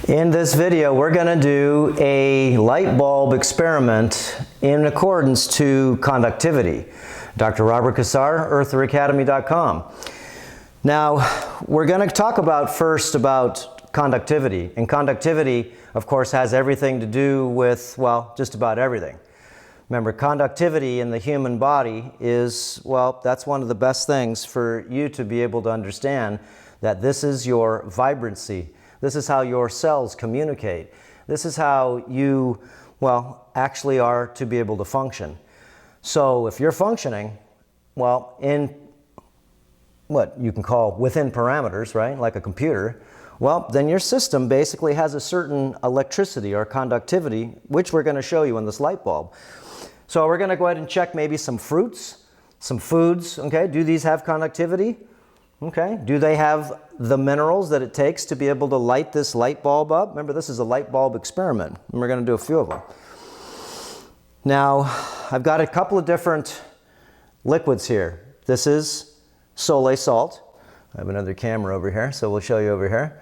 In this video, we're going to do a light bulb experiment in accordance to conductivity. Dr. Robert Cassar, eartheracademy.com. Now, we're going to talk first about conductivity. And conductivity, of course, has everything to do with, well, just about everything. Remember, conductivity in the human body is, well, that's one of the best things for you to be able to understand that this is your vibrancy. This is how your cells communicate. This is how you, well, actually are to be able to function. So if you're functioning, well, in what you can call within parameters, right, like a computer, well, then your system basically has a certain electricity or conductivity, which we're going to show you in this light bulb. So we're going to go ahead and check maybe some fruits, some foods, okay? Do these have conductivity? Okay. Do they have the minerals that it takes to be able to light this light bulb up? Remember, this is a light bulb experiment, and we're going to do a few of them. Now, I've got a couple of different liquids here. This is Soleil salt. I have another camera over here, so we'll show you over here.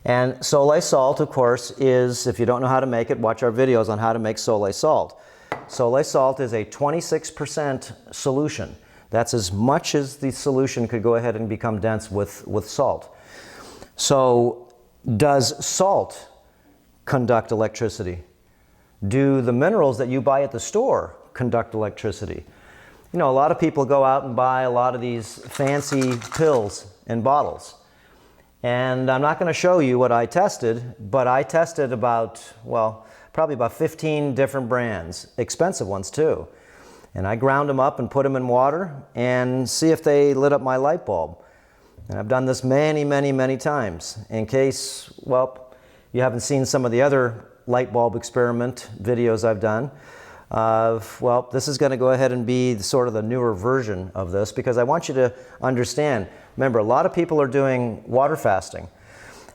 And Soleil salt, of course, is, if you don't know how to make it, watch our videos on how to make Soleil salt. Soleil salt is a 26% solution. That's as much as the solution could go ahead and become dense with salt. So does salt conduct electricity? Do the minerals that you buy at the store conduct electricity? You know, a lot of people go out and buy a lot of these fancy pills and bottles. And I'm not going to show you what I tested, but I tested about, well, probably about 15 different brands, expensive ones too. And I ground them up and put them in water and see if they lit up my light bulb. And I've done this many, many, many times. In case, well, you haven't seen some of the other light bulb experiment videos I've done, well, this is going to go ahead and be sort of the newer version of this because I want you to understand. Remember, a lot of people are doing water fasting.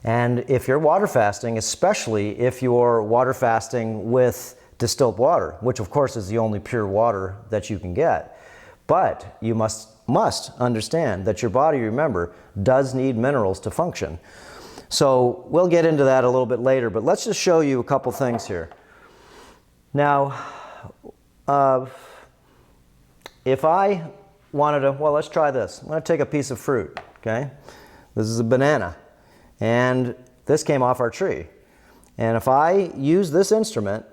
And if you're water fasting, especially if you're water fasting with distilled water, which of course is the only pure water that you can get. But you must understand that your body, remember, does need minerals to function. So we'll get into that a little bit later, but let's just show you a couple things here. Now, if I wanted to, well, let's try this. I'm going to take a piece of fruit, okay? This is a banana, and this came off our tree. And if I use this instrument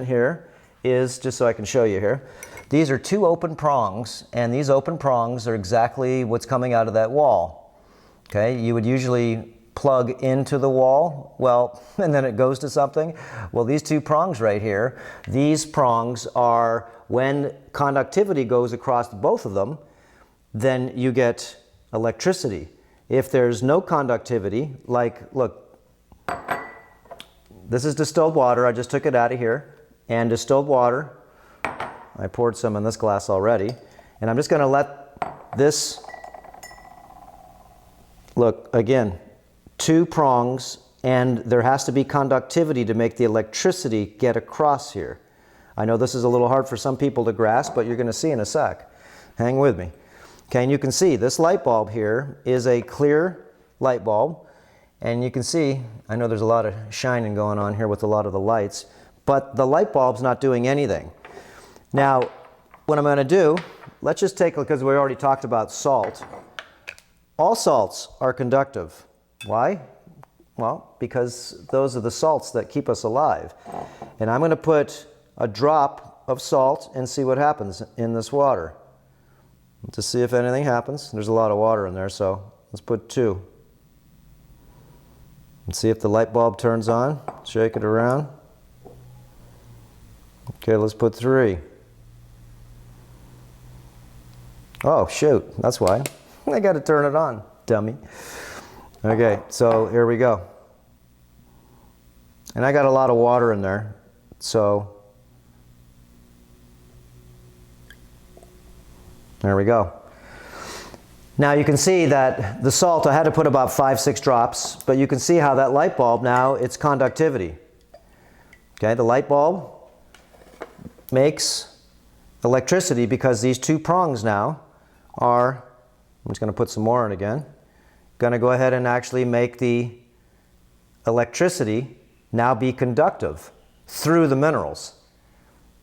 here is, just so I can show you here, these are two open prongs, and these open prongs are exactly what's coming out of that wall. Okay, you would usually plug into the wall, well, and then it goes to something. Well, these two prongs right here, these prongs are, when conductivity goes across both of them, then you get electricity. If there's no conductivity, like, look, this is distilled water. I just took it out of here. And distilled water, I poured some in this glass already. And I'm just going to let this, look, again, two prongs, and there has to be conductivity to make the electricity get across here. I know this is a little hard for some people to grasp, but you're going to see in a sec. Hang with me. Okay, and you can see this light bulb here is a clear light bulb. And you can see, I know there's a lot of shining going on here with a lot of the lights, but the light bulb's not doing anything. Now, what I'm going to do, let's just take, because we already talked about salt. All salts are conductive. Why? Well, because those are the salts that keep us alive. And I'm going to put a drop of salt and see what happens in this water. To see if anything happens. There's a lot of water in there, so let's put 2. And see if the light bulb turns on. Shake it around. Okay, let's put 3. Oh, shoot, that's why. I got to turn it on, dummy. Okay, so here we go. And I got a lot of water in there, so there we go. Now you can see that the salt, I had to put about 5-6 drops, but you can see how that light bulb now, it's conductivity. Okay, the light bulb makes electricity because these two prongs now are, I'm just going to put some more in again, going to go ahead and actually make the electricity now be conductive through the minerals.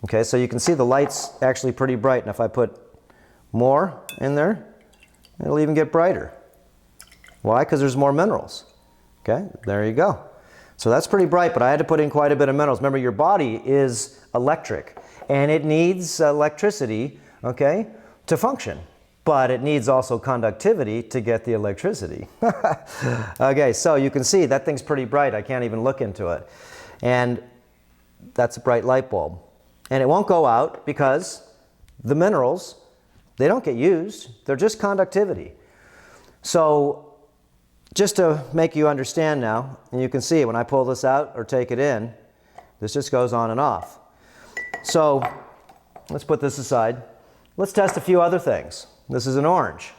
Okay, so you can see the light's actually pretty bright, and if I put more in there, it'll even get brighter. Why? Because there's more minerals. Okay, there you go. So that's pretty bright, but I had to put in quite a bit of minerals. Remember, your body is electric, and it needs electricity, okay, to function. But it needs also conductivity to get the electricity. Okay, so you can see that thing's pretty bright. I can't even look into it. And that's a bright light bulb. And it won't go out because the minerals, they don't get used. They're just conductivity. So just to make you understand now, and you can see when I pull this out or take it in, this just goes on and off. So let's put this aside. Let's test a few other things. This is an orange.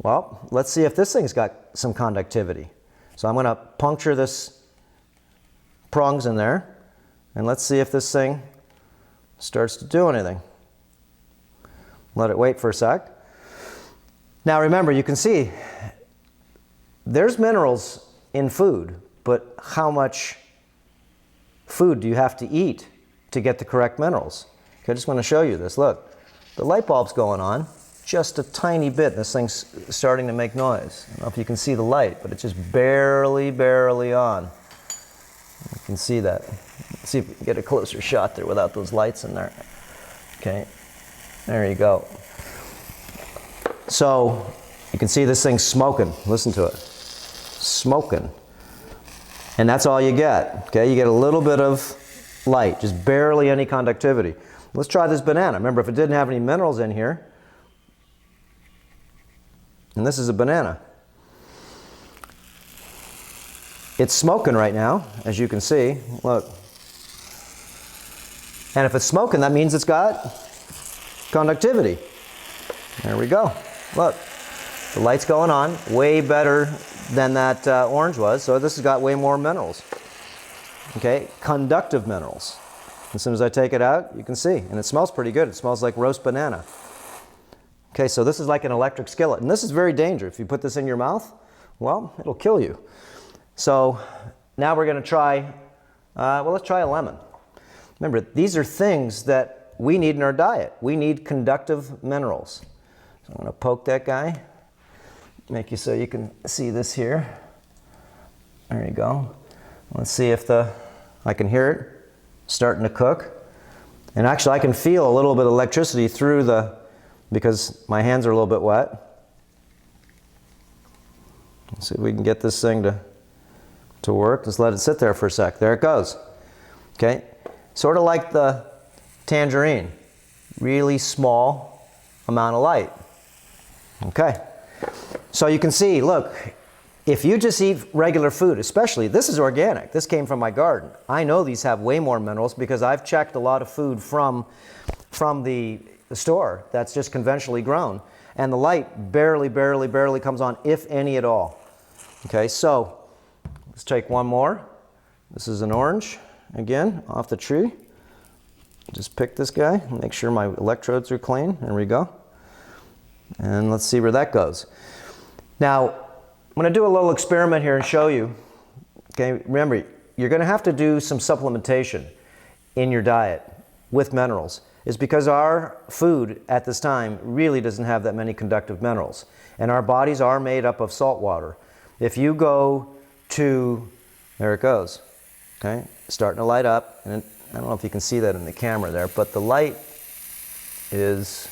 Well, let's see if this thing's got some conductivity. So I'm going to puncture this prongs in there, and let's see if this thing starts to do anything. Let it wait for a sec. Now remember, you can see there's minerals in food, but how much food do you have to eat to get the correct minerals? Okay, I just want to show you this. Look, the light bulb's going on just a tiny bit. This thing's starting to make noise. I don't know if you can see the light, but it's just barely on. You can see that. Let's see if we can get a closer shot there without those lights in there. Okay, there you go. So you can see this thing's smoking. Listen to it. Smoking. And that's all you get. Okay, you get a little bit of light, just barely any conductivity. Let's try this banana. Remember, if it didn't have any minerals in here, and this is a banana. It's smoking right now, as you can see. Look. And if it's smoking, that means it's got conductivity. There we go. Look. The light's going on, way better than that orange was, so this has got way more minerals. Okay, conductive minerals. As soon as I take it out, you can see, and it smells pretty good. It smells like roast banana. Okay, so this is like an electric skillet, and this is very dangerous. If you put this in your mouth, well, it'll kill you. So now we're going to try, well, let's try a lemon. Remember, these are things that we need in our diet. We need conductive minerals. So I'm going to poke that guy, make you so you can see this here. There you go. Let's see if I can hear it starting to cook. And actually I can feel a little bit of electricity through because my hands are a little bit wet. Let's see if we can get this thing to work. Just let it sit there for a sec. There it goes. Okay, sort of like the tangerine. Really small amount of light. Okay, so you can see, look, if you just eat regular food, especially, this is organic. This came from my garden. I know these have way more minerals because I've checked a lot of food from the store that's just conventionally grown. And the light barely comes on, if any at all. Okay, so let's take one more. This is an orange, again, off the tree. Just pick this guy, make sure my electrodes are clean. There we go. And let's see where that goes. Now, I'm going to do a little experiment here and show you. Okay, remember, you're going to have to do some supplementation in your diet with minerals. It's because our food at this time really doesn't have that many conductive minerals. And our bodies are made up of salt water. If you go to, there it goes, okay, starting to light up. And I don't know if you can see that in the camera there, but the light is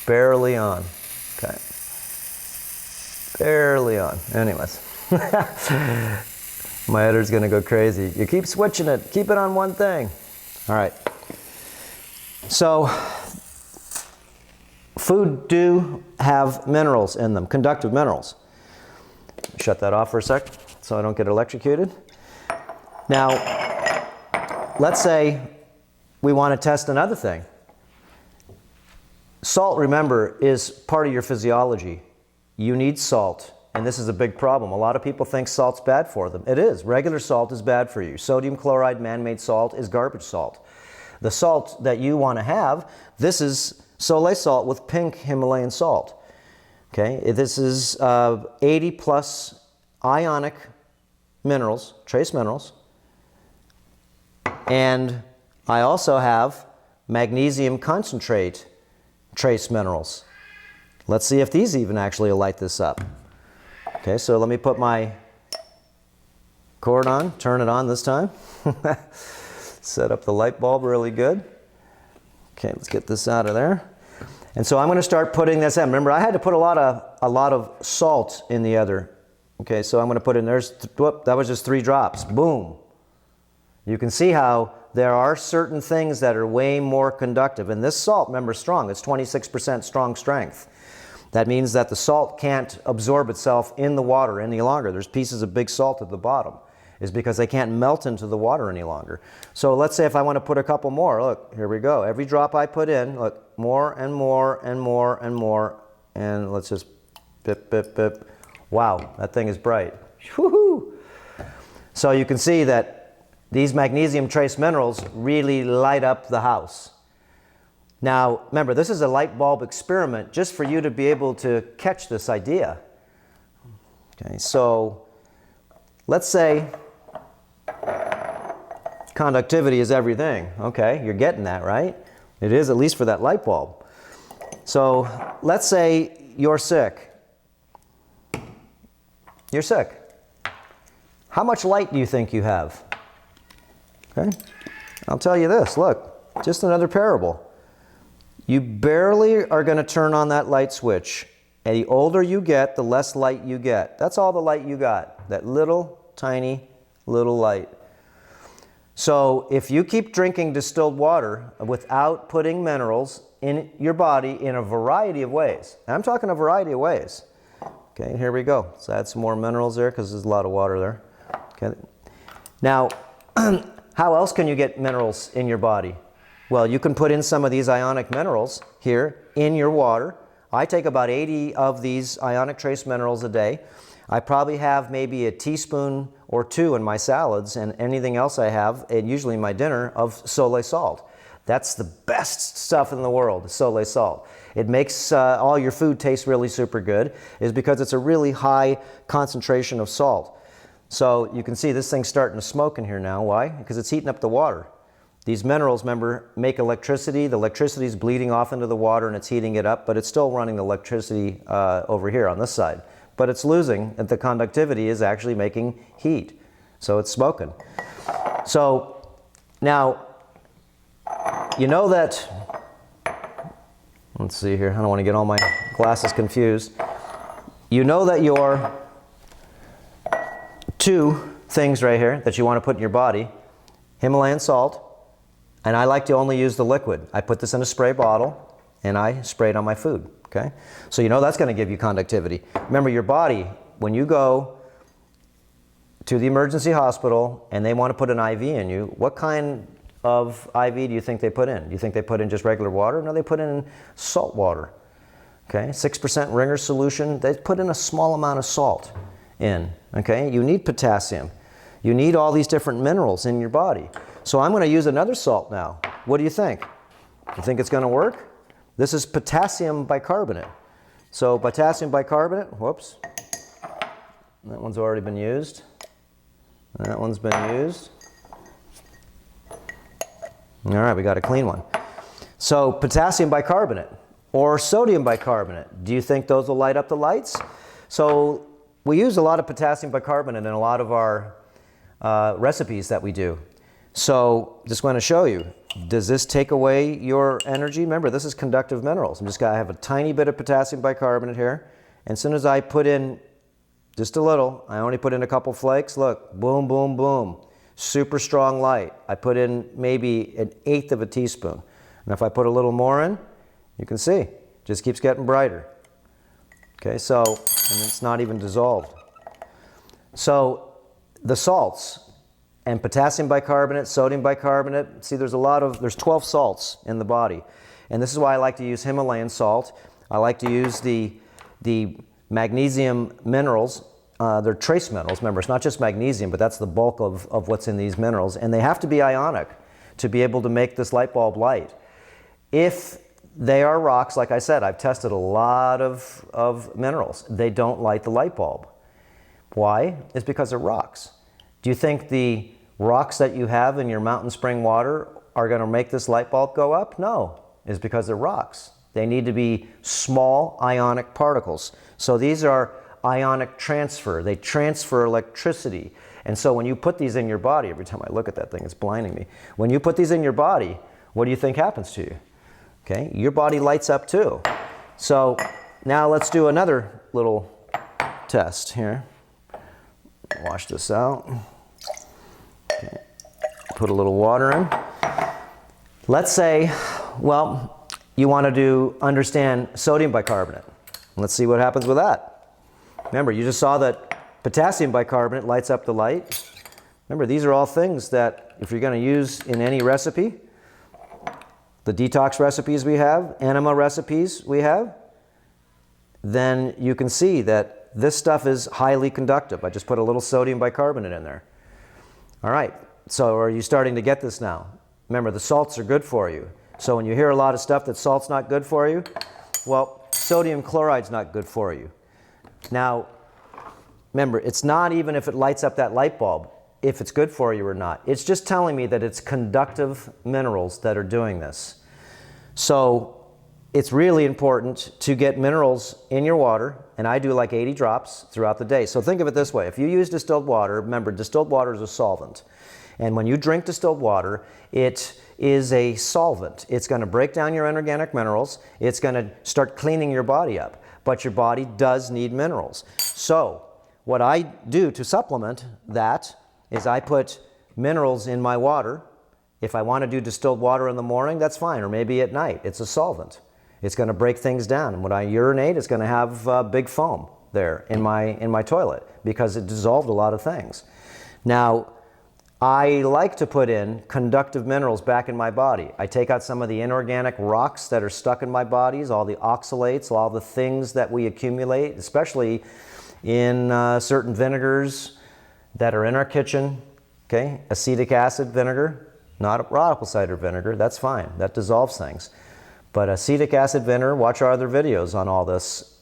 barely on. Okay. Barely on. Anyways. My editor's going to go crazy. You keep switching it. Keep it on one thing. All right. So, food do have minerals in them, conductive minerals. Shut that off for a sec so I don't get electrocuted. Now, let's say we want to test another thing. Salt, remember, is part of your physiology. You need salt, and this is a big problem. A lot of people think salt's bad for them. It is. Regular salt is bad for you. Sodium chloride, man-made salt, is garbage salt. The salt that you want to have, this is Soleil salt with pink Himalayan salt. Okay, this is 80 plus Ionic minerals, trace minerals, and I also have magnesium concentrate trace minerals. Let's see if these even actually light this up. Okay, so let me put my cord on, turn it on this time. Set up the light bulb really good. Okay, let's get this out of there. And so I'm going to start putting this in. Remember, I had to put a lot of salt in the other. Okay, so I'm going to put in, whoop, that was just 3 drops. Boom. You can see how there are certain things that are way more conductive. And this salt, remember, is strong. It's 26% strong strength. That means that the salt can't absorb itself in the water any longer. There's pieces of big salt at the bottom. Is because they can't melt into the water any longer. So let's say if I want to put a couple more, look, here we go. Every drop I put in, look, more and more and more and more, and let's just bip, bip, bip. Wow, that thing is bright. Woohoo! So you can see that these magnesium trace minerals really light up the house. Now, remember, this is a light bulb experiment just for you to be able to catch this idea. Okay, so let's say conductivity is everything. Okay, you're getting that, right? It is, at least for that light bulb. So let's say you're sick. You're sick. How much light do you think you have? Okay, I'll tell you this. Look, just another parable. You barely are going to turn on that light switch. And the older you get, the less light you get. That's all the light you got. That little, tiny, little light. So if you keep drinking distilled water without putting minerals in your body in a variety of ways, and I'm talking a variety of ways. Okay, here we go. Let's add some more minerals there because there's a lot of water there. Okay. Now, how else can you get minerals in your body? Well, you can put in some of these ionic minerals here in your water. I take about 80 of these ionic trace minerals a day. I probably have maybe a teaspoon or 2 in my salads, and anything else I have, and usually my dinner, of sole salt. That's the best stuff in the world, sole salt. It makes all your food taste really super good, is because it's a really high concentration of salt. So you can see this thing's starting to smoke in here now. Why? Because it's heating up the water. These minerals, remember, make electricity. The electricity is bleeding off into the water and it's heating it up, but it's still running the electricity over here on this side. But it's losing, and the conductivity is actually making heat. So it's smoking. So now, you know that, let's see here, I don't want to get all my glasses confused. You know that your 2 things right here that you want to put in your body, Himalayan salt, and I like to only use the liquid. I put this in a spray bottle and I spray it on my food. Okay? So you know that's going to give you conductivity. Remember, your body, when you go to the emergency hospital and they want to put an IV in you, what kind of IV do you think they put in? Do you think they put in just regular water? No, they put in salt water. Okay? 6% Ringer solution. They put in a small amount of salt in. Okay? You need potassium. You need all these different minerals in your body. So I'm going to use another salt now. What do you think? You think it's going to work? This is potassium bicarbonate. So potassium bicarbonate, whoops. That one's already been used. That one's been used. All right, we got a clean one. So potassium bicarbonate or sodium bicarbonate. Do you think those will light up the lights? So we use a lot of potassium bicarbonate in a lot of our recipes that we do. So just want to show you, does this take away your energy? Remember, this is conductive minerals. I'm just going to have a tiny bit of potassium bicarbonate here. And as soon as I put in just a little, I only put in a couple flakes, look, boom, boom, boom. Super strong light. I put in maybe 1/8 of a teaspoon. And if I put a little more in, you can see, it just keeps getting brighter. Okay, so, and it's not even dissolved. So the salts, and potassium bicarbonate, sodium bicarbonate. See, there's 12 salts in the body. And this is why I like to use Himalayan salt. I like to use the magnesium minerals. They're trace minerals. Remember, it's not just magnesium, but that's the bulk of what's in these minerals. And they have to be ionic to be able to make this light bulb light. If they are rocks, like I said, I've tested a lot of minerals. They don't light the light bulb. Why? It's because they're rocks. Do you think the rocks that you have in your mountain spring water are going to make this light bulb go up? No, it's because they're rocks. They need to be small ionic particles. So these are ionic transfer. They transfer electricity. And so when you put these in your body, every time I look at that thing, it's blinding me. When you put these in your body, what do you think happens to you? Okay, your body lights up too. So now let's do another little test here. Wash this out. Okay. Put a little water in. Let's say, well, you want to understand sodium bicarbonate. Let's see what happens with that. Remember, you just saw that potassium bicarbonate lights up the light. Remember, these are all things that if you're going to use in any recipe, the detox recipes we have, enema recipes we have, then you can see that this stuff is highly conductive. I just put a little sodium bicarbonate in there. All right, so are you starting to get this now? Remember, the salts are good for you. So when you hear a lot of stuff that salt's not good for you, well, sodium chloride's not good for you. Now, remember, it's not even if it lights up that light bulb, if it's good for you or not. It's just telling me that it's conductive minerals that are doing this. So it's really important to get minerals in your water, and I do like 80 drops throughout the day. So think of it this way. If you use distilled water, remember, distilled water is a solvent. And when you drink distilled water, it is a solvent. It's going to break down your inorganic minerals. It's going to start cleaning your body up. But your body does need minerals. So what I do to supplement that is I put minerals in my water. If I want to do distilled water in the morning, that's fine, or maybe at night. It's a solvent. It's going to break things down. And when I urinate, it's going to have big foam there in my toilet because it dissolved a lot of things. Now, I like to put in conductive minerals back in my body. I take out some of the inorganic rocks that are stuck in my bodies, all the oxalates, all the things that we accumulate, especially in certain vinegars that are in our kitchen. Okay, acetic acid vinegar, not raw apple cider vinegar, that's fine, that dissolves things. But acetic acid vinegar, watch our other videos on all this,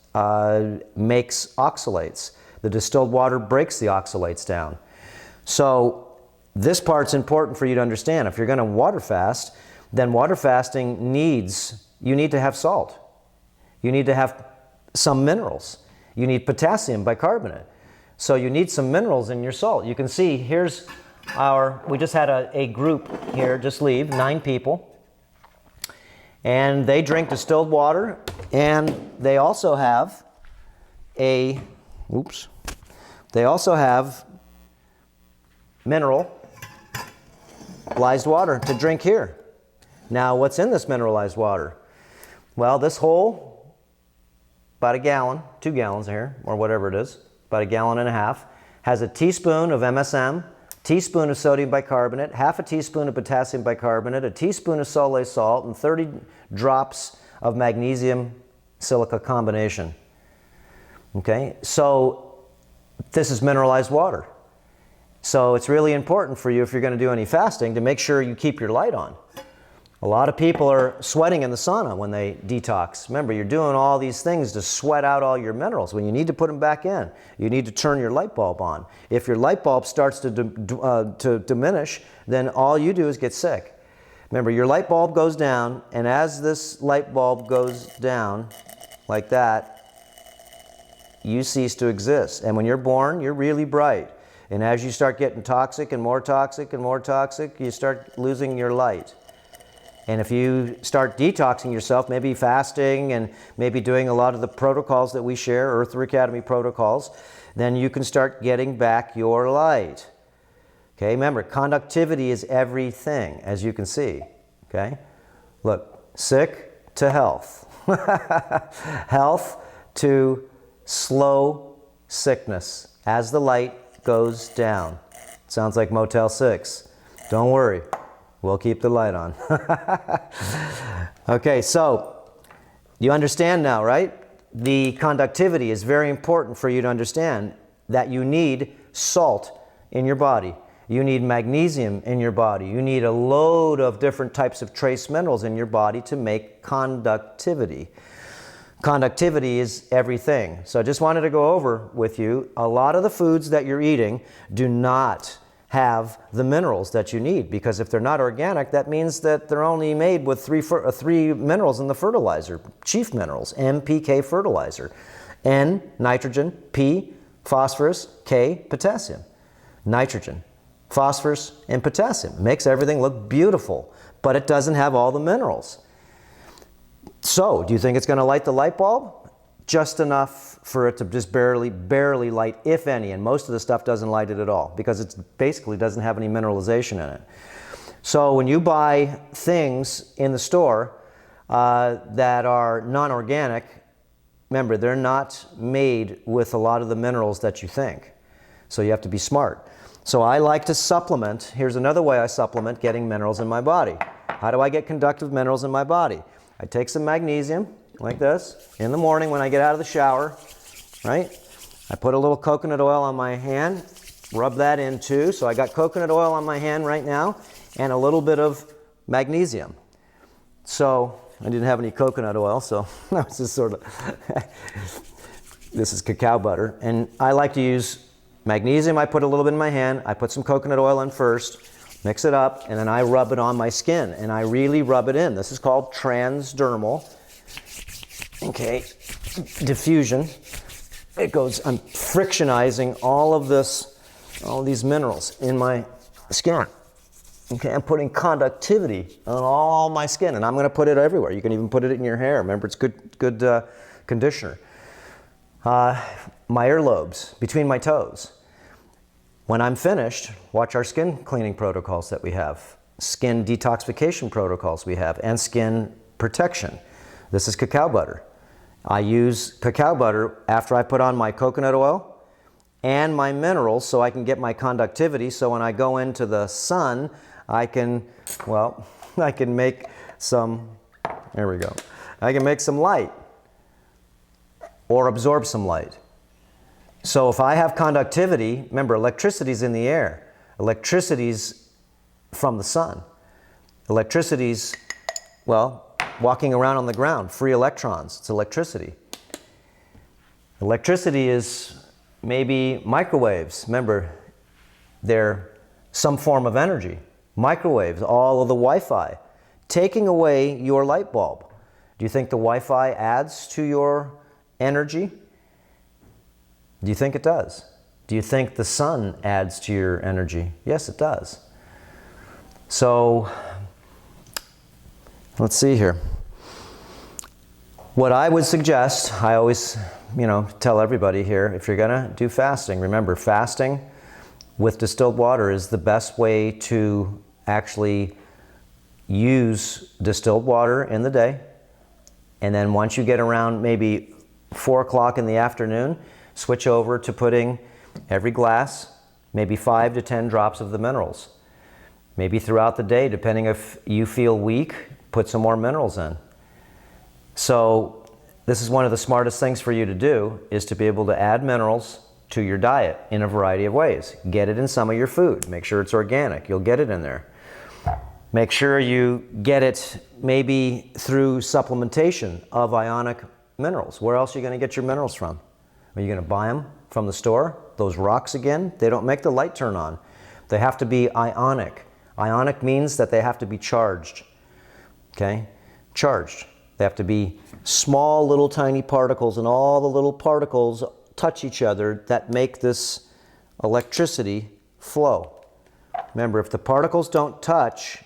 makes oxalates. The distilled water breaks the oxalates down. So this part's important for you to understand. If you're going to water fast, then water fasting you need to have salt. You need to have some minerals. You need potassium bicarbonate. So you need some minerals in your salt. You can see here's we just had a group here just leave, 9 people. And they drink distilled water, and they also have mineralized water to drink here. Now, what's in this mineralized water? Well, this whole, about a gallon, 2 gallons here, or whatever it is, about 1.5 gallons, has a teaspoon of MSM, teaspoon of sodium bicarbonate, half a teaspoon of potassium bicarbonate, a teaspoon of Soleil salt, and 30 drops of magnesium silica combination. Okay, so this is mineralized water. So it's really important for you, if you're going to do any fasting, to make sure you keep your light on. A lot of people are sweating in the sauna when they detox. Remember, you're doing all these things to sweat out all your minerals. When you need to put them back in, you need to turn your light bulb on. If your light bulb starts to diminish, then all you do is get sick. Remember, your light bulb goes down, and as this light bulb goes down, like that, you cease to exist. And when you're born, you're really bright. And as you start getting toxic and more toxic and more toxic, you start losing your light. And if you start detoxing yourself, maybe fasting and maybe doing a lot of the protocols that we share, Earther Academy protocols, then you can start getting back your light. Okay, remember, conductivity is everything, as you can see. Okay, look, sick to health. Health to slow sickness as the light goes down. Sounds like Motel 6. Don't worry. We'll keep the light on. Okay, so you understand now, right? The conductivity is very important for you to understand that you need salt in your body. You need magnesium in your body. You need a load of different types of trace minerals in your body to make conductivity. Conductivity is everything. So I just wanted to go over with you, a lot of the foods that you're eating do not have the minerals that you need, because if they're not organic, that means that they're only made with three minerals in the fertilizer, chief minerals: NPK fertilizer. N, nitrogen; P, phosphorus; K, potassium. Nitrogen, phosphorus, and potassium makes everything look beautiful, but it doesn't have all the minerals. So, do you think it's going to light the light bulb? Just enough for it to just barely light, if any, and most of the stuff doesn't light it at all, because it basically doesn't have any mineralization in it. So when you buy things in the store that are non-organic, remember, they're not made with a lot of the minerals that you think. So you have to be smart. So I like to supplement. Here's another way I supplement getting minerals in my body. How do I get conductive minerals in my body? I take some magnesium, like this, in the morning when I get out of the shower, right? I put a little coconut oil on my hand, rub that in too. So I got coconut oil on my hand right now, and a little bit of magnesium. So I didn't have any coconut oil, so I was just sort of, this is cacao butter. And I like to use magnesium. I put a little bit in my hand. I put some coconut oil in first, mix it up, and then I rub it on my skin. And I really rub it in. This is called transdermal. Okay, diffusion. It goes, I'm frictionizing all of these minerals in my skin. Okay, I'm putting conductivity on all my skin, and I'm going to put it everywhere. You can even put it in your hair. Remember, it's good conditioner. My earlobes, between my toes. When I'm finished, watch our skin cleaning protocols that we have, skin detoxification protocols we have, and skin protection. This is cacao butter. I use cacao butter after I put on my coconut oil and my minerals so I can get my conductivity. So when I go into the sun, I can make some, there we go. I can make some light or absorb some light. So if I have conductivity, remember, electricity's in the air. Electricity's from the sun. Electricity's, well, walking around on the ground, free electrons. It's electricity. Electricity is maybe microwaves. Remember, they're some form of energy. Microwaves, all of the Wi-Fi, taking away your light bulb. Do you think the Wi-Fi adds to your energy? Do you think it does? Do you think the sun adds to your energy? Yes, it does. So, let's see here. What I would suggest, I always, tell everybody here, if you're gonna do fasting, remember, fasting with distilled water is the best way to actually use distilled water in the day. And then once you get around maybe 4 o'clock in the afternoon, switch over to putting every glass, maybe 5 to 10 drops of the minerals. Maybe throughout the day, depending if you feel weak, put some more minerals in. So this is one of the smartest things for you to do, is to be able to add minerals to your diet in a variety of ways. Get it in some of your food. Make sure it's organic. You'll get it in there. Make sure you get it maybe through supplementation of ionic minerals. Where else are you going to get your minerals from? Are you going to buy them from the store? Those rocks again, they don't make the light turn on. They have to be ionic. Ionic means that they have to be charged. Okay? Charged. They have to be small little tiny particles, and all the little particles touch each other that make this electricity flow. Remember, if the particles don't touch,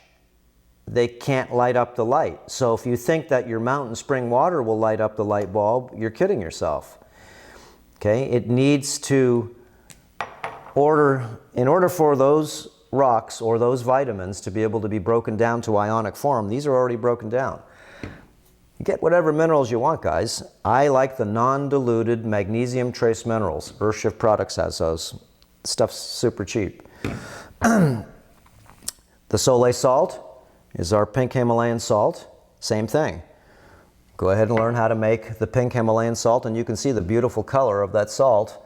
they can't light up the light. So if you think that your mountain spring water will light up the light bulb, you're kidding yourself. Okay? It needs to in order for those rocks or those vitamins to be able to be broken down to ionic form, these are already broken down. You get whatever minerals you want, guys. I like the non-diluted magnesium trace minerals. Earthshift Products has those. Stuff's super cheap. The Soleil salt is our pink Himalayan salt. Same thing. Go ahead and learn how to make the pink Himalayan salt, and you can see the beautiful color of that salt.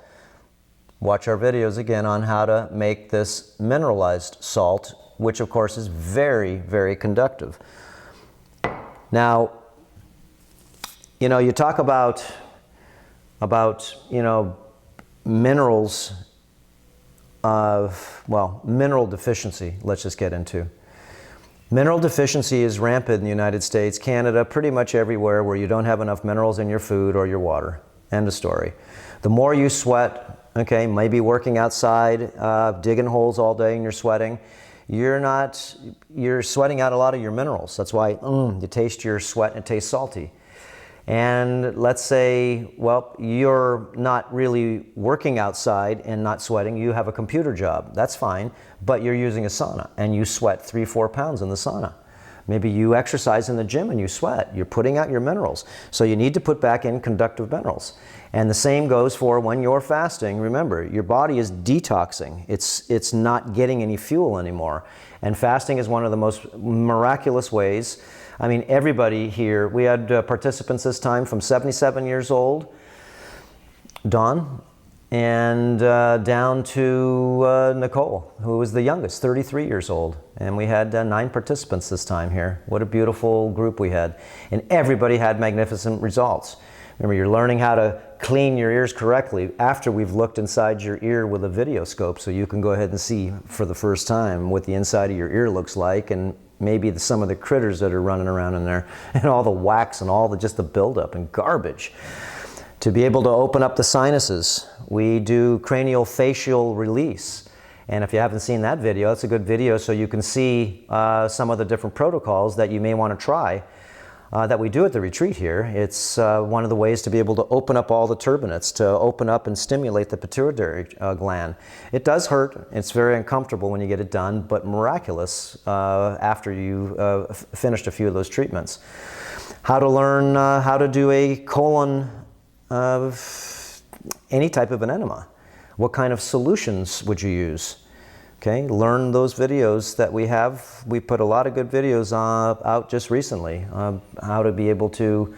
Watch our videos again on how to make this mineralized salt, which of course is very, very conductive. Now, you talk about minerals well, mineral deficiency, let's just get into. Mineral deficiency is rampant in the United States, Canada, pretty much everywhere where you don't have enough minerals in your food or your water. End of story. The more you sweat, okay, maybe working outside, digging holes all day and you're sweating, you're sweating out a lot of your minerals. That's why you taste your sweat and it tastes salty. And let's say, well, you're not really working outside and not sweating. You have a computer job. That's fine. But you're using a sauna and you sweat 3-4 pounds in the sauna. Maybe you exercise in the gym and you sweat. You're putting out your minerals. So you need to put back in conductive minerals. And the same goes for when you're fasting. Remember, your body is detoxing. It's not getting any fuel anymore. And fasting is one of the most miraculous ways. I mean, everybody here, we had participants this time from 77 years old, Dawn, and down to Nicole, who was the youngest, 33 years old. And we had 9 participants this time here. What a beautiful group we had. And everybody had magnificent results. Remember, you're learning how to clean your ears correctly after we've looked inside your ear with a video scope, so you can go ahead and see for the first time what the inside of your ear looks like, and maybe some of the critters that are running around in there, and all the wax and all the just the buildup and garbage. To be able to open up the sinuses, we do cranial facial release. And if you haven't seen that video, it's a good video so you can see some of the different protocols that you may want to try that we do at the retreat here. It's one of the ways to be able to open up all the turbinates, to open up and stimulate the pituitary gland. It does hurt. It's very uncomfortable when you get it done, but miraculous after you finished a few of those treatments. How to learn how to do a colon of any type of an enema. What kind of solutions would you use? Okay, learn those videos that we have. We put a lot of good videos out just recently. How to be able to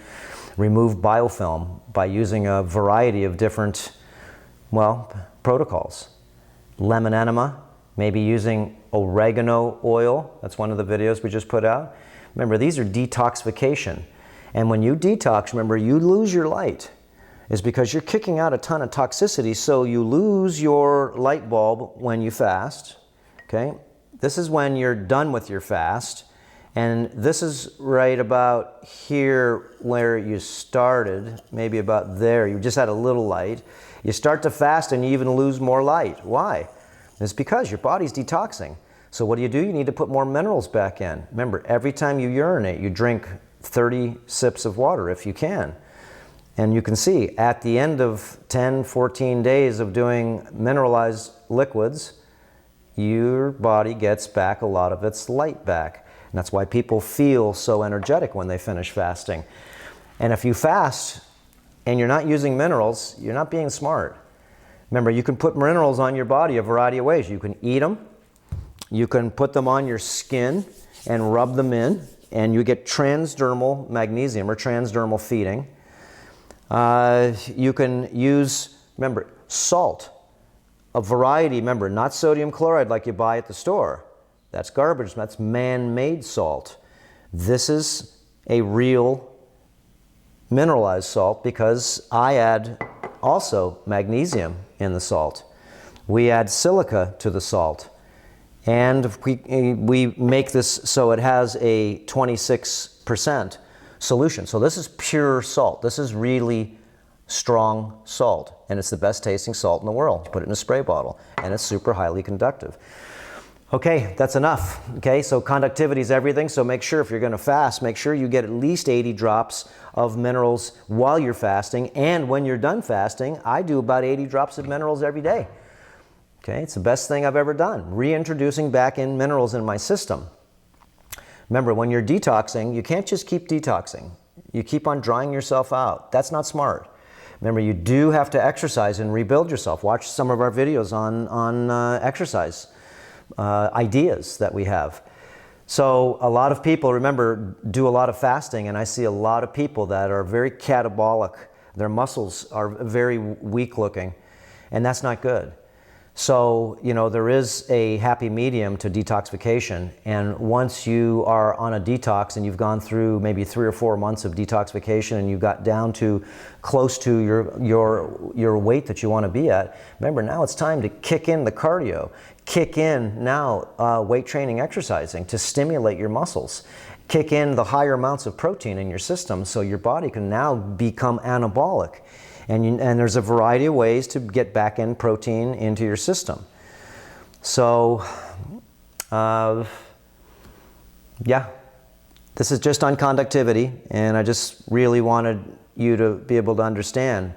remove biofilm by using a variety of different, well, protocols. Lemon enema, maybe using oregano oil. That's one of the videos we just put out. Remember, these are detoxification. And when you detox, remember, you lose your light. Is because you're kicking out a ton of toxicity, so you lose your light bulb when you fast, okay? This is when you're done with your fast, and this is right about here where you started, maybe about there. You just had a little light. You start to fast and you even lose more light. Why? It's because your body's detoxing. So what do? You need to put more minerals back in. Remember, every time you urinate, you drink 30 sips of water if you can. And you can see at the end of 10, 14 days of doing mineralized liquids, your body gets back a lot of its light back. And that's why people feel so energetic when they finish fasting. And if you fast and you're not using minerals, you're not being smart. Remember, you can put minerals on your body a variety of ways. You can eat them, you can put them on your skin and rub them in, and you get transdermal magnesium or transdermal feeding. You can use, remember, salt, a variety, remember, not sodium chloride like you buy at the store. That's garbage, that's man-made salt. This is a real mineralized salt because I add also magnesium in the salt. We add silica to the salt. And we make this so it has a 26% solution. So this is pure salt. This is really strong salt, and it's the best tasting salt in the world. You put it in a spray bottle, and it's super highly conductive. Okay, that's enough. Okay, so conductivity is everything, so make sure if you're going to fast, make sure you get at least 80 drops of minerals while you're fasting, and when you're done fasting, I do about 80 drops of minerals every day. Okay, it's the best thing I've ever done, reintroducing back in minerals in my system. Remember, when you're detoxing, you can't just keep detoxing. You keep on drying yourself out. That's not smart. Remember, you do have to exercise and rebuild yourself. Watch some of our videos on exercise ideas that we have. So a lot of people, remember, do a lot of fasting, and I see a lot of people that are very catabolic. Their muscles are very weak looking, and that's not good. So, you know, there is a happy medium to detoxification, and once you are on a detox and you've gone through maybe 3 or 4 months of detoxification and you got down to close to your weight that you want to be at, remember now it's time to kick in the cardio, kick in now weight training exercising to stimulate your muscles, kick in the higher amounts of protein in your system so your body can now become anabolic. And there's a variety of ways to get back in protein into your system. So, yeah, this is just on conductivity, and I just really wanted you to be able to understand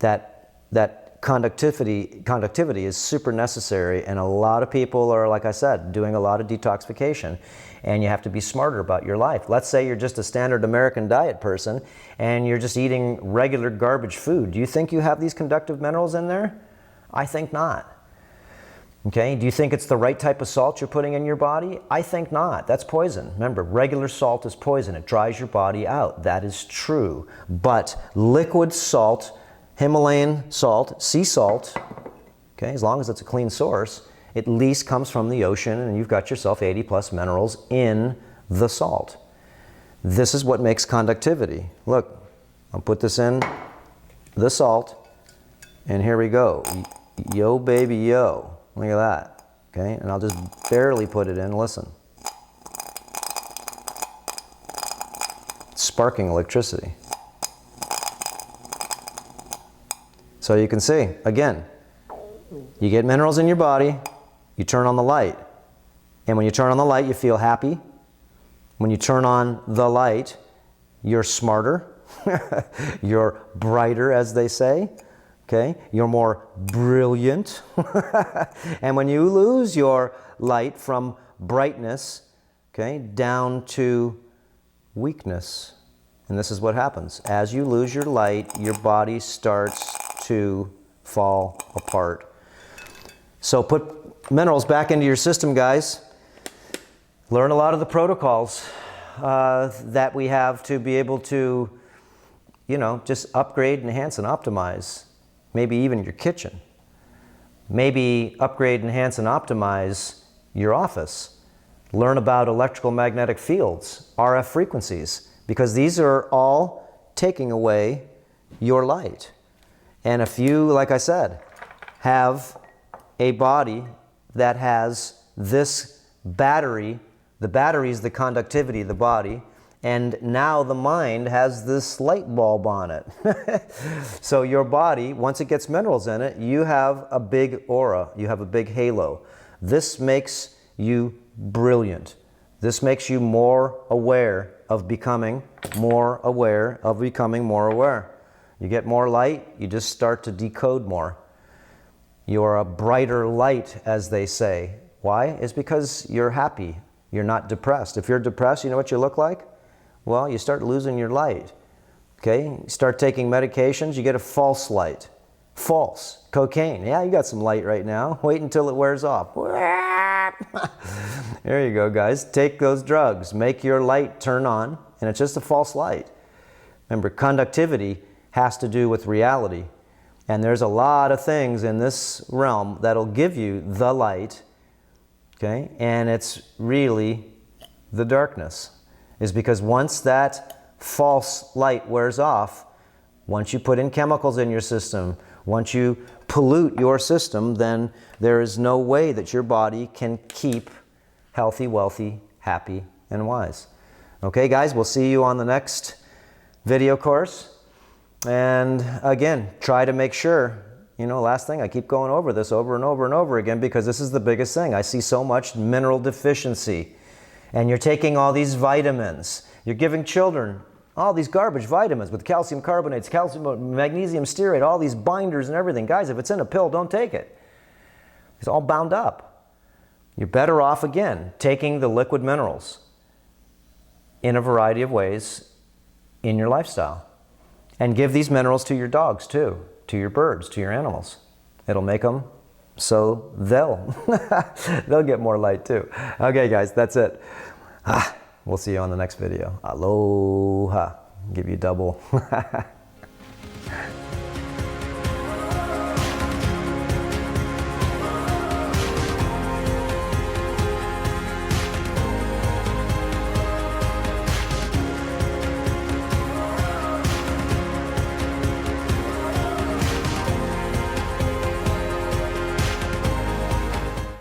that conductivity is super necessary, and a lot of people are, like I said, doing a lot of detoxification, and you have to be smarter about your life. Let's say you're just a standard American diet person and you're just eating regular garbage food. Do you think you have these conductive minerals in there? I think not. Okay, do you think it's the right type of salt you're putting in your body? I think not. That's poison. Remember, regular salt is poison. It dries your body out. That is true. But liquid salt, Himalayan salt, sea salt, okay, as long as it's a clean source, at least comes from the ocean, and you've got yourself 80 plus minerals in the salt. This is what makes conductivity. Look, I'll put this in the salt, and here we go. Yo, baby, yo. Look at that. Okay, and I'll just barely put it in. Listen. Sparking electricity. So you can see, again, you get minerals in your body, you turn on the light. And when you turn on the light, you feel happy. When you turn on the light, you're smarter. You're brighter, as they say. Okay? You're more brilliant. And when you lose your light from brightness, okay, down to weakness, and this is what happens. As you lose your light, your body starts to fall apart. So put minerals back into your system, guys. Learn a lot of the protocols that we have to be able to, you know, just upgrade, enhance, and optimize. Maybe even your kitchen. Maybe upgrade, enhance, and optimize your office. Learn about electrical magnetic fields, RF frequencies, because these are all taking away your light. And if you, like I said, have a body that has this battery, the battery is the conductivity of the body, and now the mind has this light bulb on it. So your body, once it gets minerals in it, you have a big aura, you have a big halo. This makes you brilliant. This makes you more aware of becoming more aware of becoming more aware. You get more light, you just start to decode more. You're a brighter light, as they say. Why? It's because you're happy. You're not depressed. If you're depressed, you know what you look like? Well, you start losing your light. Okay? You start taking medications, you get a false light. False. Cocaine. Yeah, you got some light right now. Wait until it wears off. There you go, guys. Take those drugs. Make your light turn on, and it's just a false light. Remember, conductivity has to do with reality. And there's a lot of things in this realm that'll give you the light, okay? And it's really the darkness. Is because once that false light wears off, once you put in chemicals in your system, once you pollute your system, then there is no way that your body can keep healthy, wealthy, happy, and wise. Okay, guys, we'll see you on the next video course. And again, try to make sure, you know, last thing, I keep going over this over and over and over again because this is the biggest thing. I see so much mineral deficiency. And you're taking all these vitamins. You're giving children all these garbage vitamins with calcium carbonates, calcium, magnesium stearate, all these binders and everything. Guys, if it's in a pill, don't take it. It's all bound up. You're better off, again, taking the liquid minerals in a variety of ways in your lifestyle. And give these minerals to your dogs too, to your birds, to your animals. It'll make them so they'll get more light too. Okay, guys, that's it. We'll see you on the next video. Aloha. Give you double.